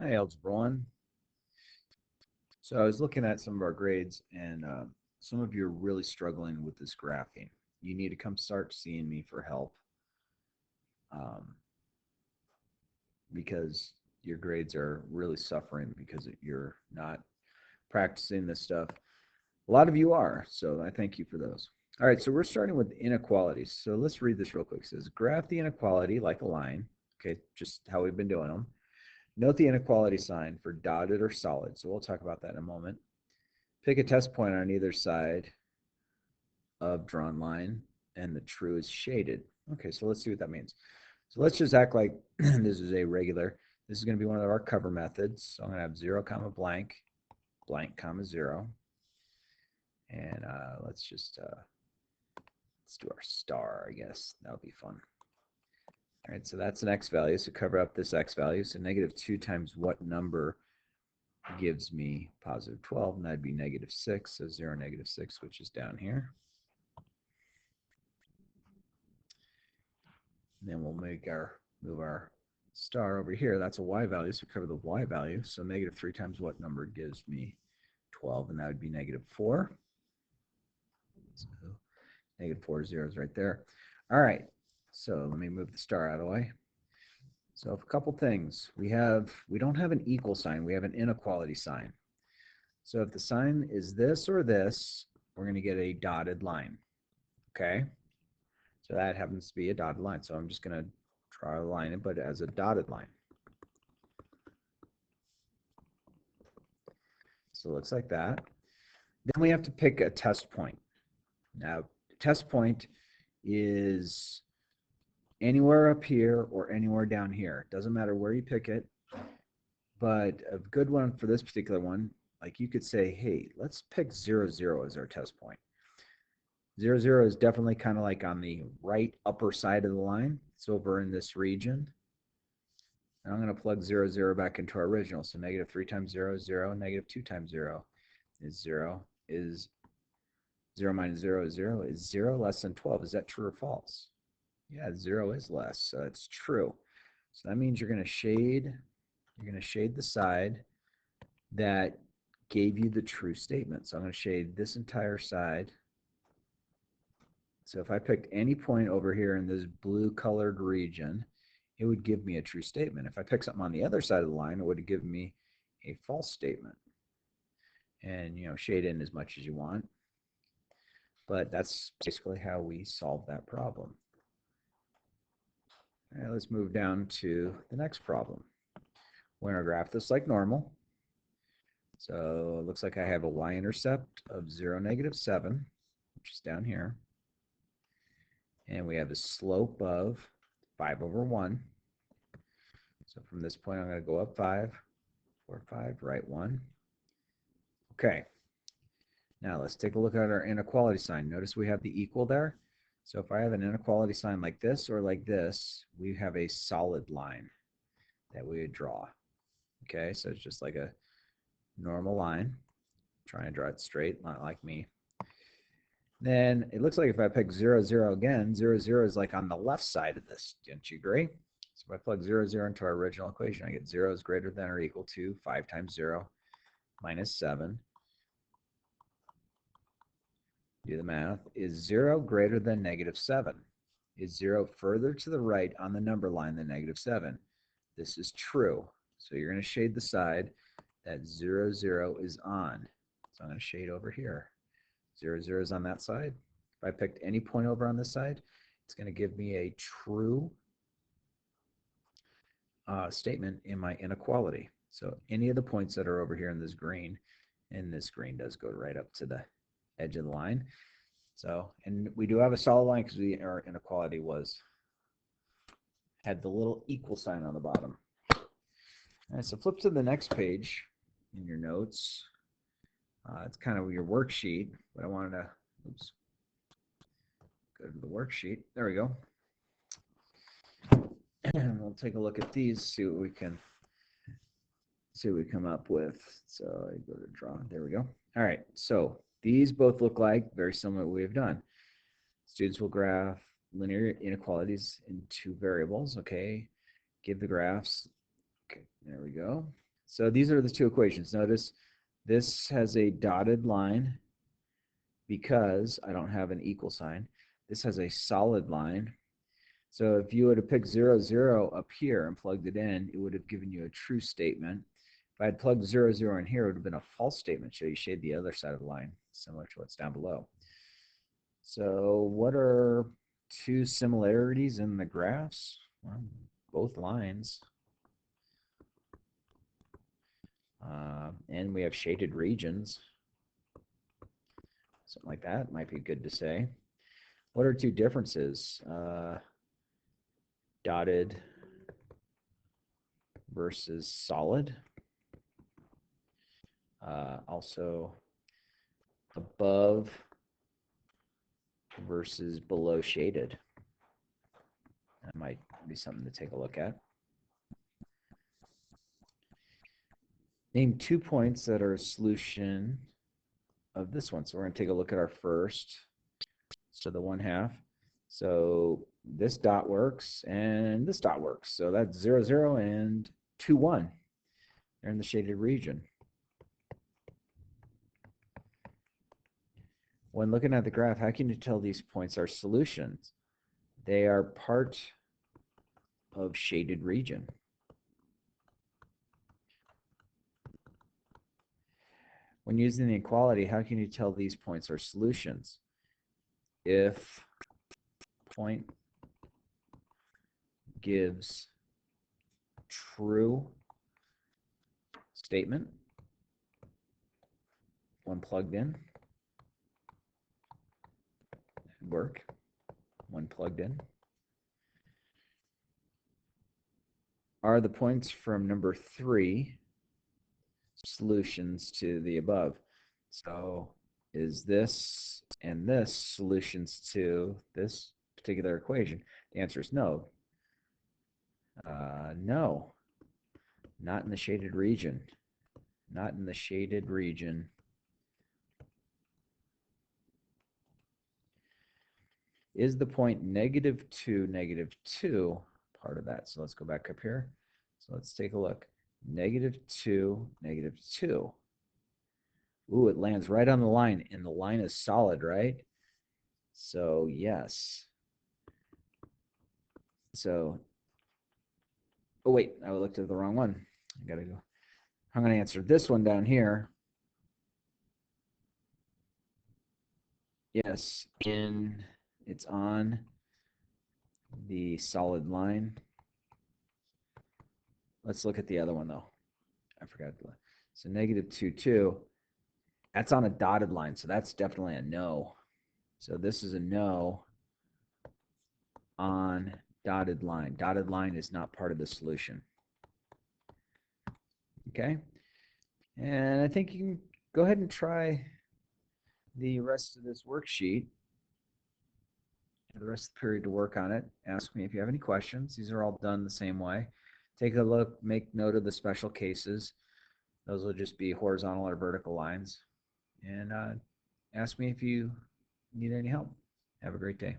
Hi, Algebra 1. So I was looking at some of our grades, and some of you are really struggling with this graphing. You need to come start seeing me for help um, because your grades are really suffering because you're not practicing this stuff. A lot of you are, so I thank you for those. All right, so we're starting with inequalities. So let's read this real quick. It says, graph the inequality like a line. Okay, just how we've been doing them. Note the inequality sign for dotted or solid. So we'll talk about that in a moment. Pick a test point on either side of drawn line, and the true is shaded. Okay, so let's see what that means. So let's just act like this is a regular. This is going to be one of our cover methods. So I'm going to have 0, comma, blank, blank, comma, 0. And let's do our star, I guess. That'll be fun. All right, so that's an x value. So cover up this x value. So negative 2 times what number gives me positive 12? And that'd be negative 6. So 0, negative 6, which is down here. And then we'll move our star over here. That's a y value, so cover the y value. So negative 3 times what number gives me 12? And that would be negative 4. So negative 4 zeros right there. All right, so let me move the star out of the way. So a couple things. We don't have an equal sign. We have an inequality sign. So if the sign is this or this, we're going to get a dotted line. Okay? So that happens to be a dotted line. So I'm just going to draw a line, but as a dotted line. So it looks like that. Then we have to pick a test point. Now, test point is anywhere up here or anywhere down here. Doesn't matter where you pick it, but a good one for this particular one, like you could say, hey, let's pick 0, 0 as our test point. 0, 0 is definitely kind of like on the right upper side of the line. It's over in this region. And I'm going to plug 0, 0 back into our original. So negative 3 times 0 is 0, negative 2 times 0 is 0. Is 0 minus 0 is 0. Is 0 less than 12? Is that true or false? Yeah, 0 is less, so it's true. So that means you're going to shade the side that gave you the true statement. So I'm going to shade this entire side. So if I picked any point over here in this blue colored region, it would give me a true statement. If I pick something on the other side of the line, it would give me a false statement. And, shade in as much as you want. But that's basically how we solve that problem. All right, let's move down to the next problem. We're going to graph this like normal. So it looks like I have a y-intercept of 0, negative 7, which is down here. And we have a slope of 5 over 1. So from this point, I'm going to go up 5, 4, 5, right 1. Okay. Now let's take a look at our inequality sign. Notice we have the equal there. So if I have an inequality sign like this or like this, we have a solid line that we would draw. Okay, so it's just like a normal line. Try and draw it straight, not like me. Then it looks like if I pick 0, 0 again, 0, 0 is like on the left side of this. Don't you agree? So if I plug 0, 0 into our original equation, I get 0 is greater than or equal to 5 times 0 minus 7. Do the math. Is 0 greater than negative 7? Is 0 further to the right on the number line than negative 7? This is true. So you're going to shade the side that 0, 0 is on. So I'm going to shade over here. 0, 0 is on that side. If I picked any point over on this side, it's going to give me a true statement in my inequality. So any of the points that are over here in this green, and this green does go right up to the edge of the line. So, and we do have a solid line because our inequality had the little equal sign on the bottom. All right, so flip to the next page in your notes. It's kind of your worksheet, but I wanted to, go to the worksheet. There we go. And we'll take a look at these, see what we come up with. So I go to draw. There we go. All right. So these both look like very similar to what we've done. Students will graph linear inequalities in two variables. Okay. Give the graphs. Okay. There we go. So these are the two equations. Notice this has a dotted line because I don't have an equal sign. This has a solid line. So if you would have picked 0, 0 up here and plugged it in, it would have given you a true statement. If I had plugged 0, 0 in here, it would have been a false statement. So you shade the other side of the line, similar to what's down below. So what are two similarities in the graphs? Well, both lines. And we have shaded regions. Something like that might be good to say. What are two differences? Dotted versus solid. Also above versus below shaded. That might be something to take a look at. Name 2 points that are a solution of this one. So we're going to take a look at our first. So the 1/2. So this dot works and this dot works. So that's 0, 0 and 2, 1. They're in the shaded region. When looking at the graph, how can you tell these points are solutions? They are part of shaded region. When using the inequality, how can you tell these points are solutions? If point gives true statement when plugged in, work when plugged in. Are the points from number 3 solutions to the above? So is this and this solutions to this particular equation? The answer is no. No, not in the shaded region. Not in the shaded region. Is the point -2, -2 part of that? So let's go back up here. So let's take a look. -2, -2. Ooh, it lands right on the line, and the line is solid, right? So yes. So, oh wait, I looked at the wrong one. I gotta go. I'm gonna answer this one down here. Yes, it's on the solid line. Let's look at the other one though. I forgot. So -2, 2. That's on a dotted line, so that's definitely a no. So this is a no on dotted line. Dotted line is not part of the solution. Okay? And I think you can go ahead and try the rest of this worksheet, the rest of the period to work on it. Ask me if you have any questions. These are all done the same way. Take a look, make note of the special cases. Those will just be horizontal or vertical lines. And ask me if you need any help. Have a great day.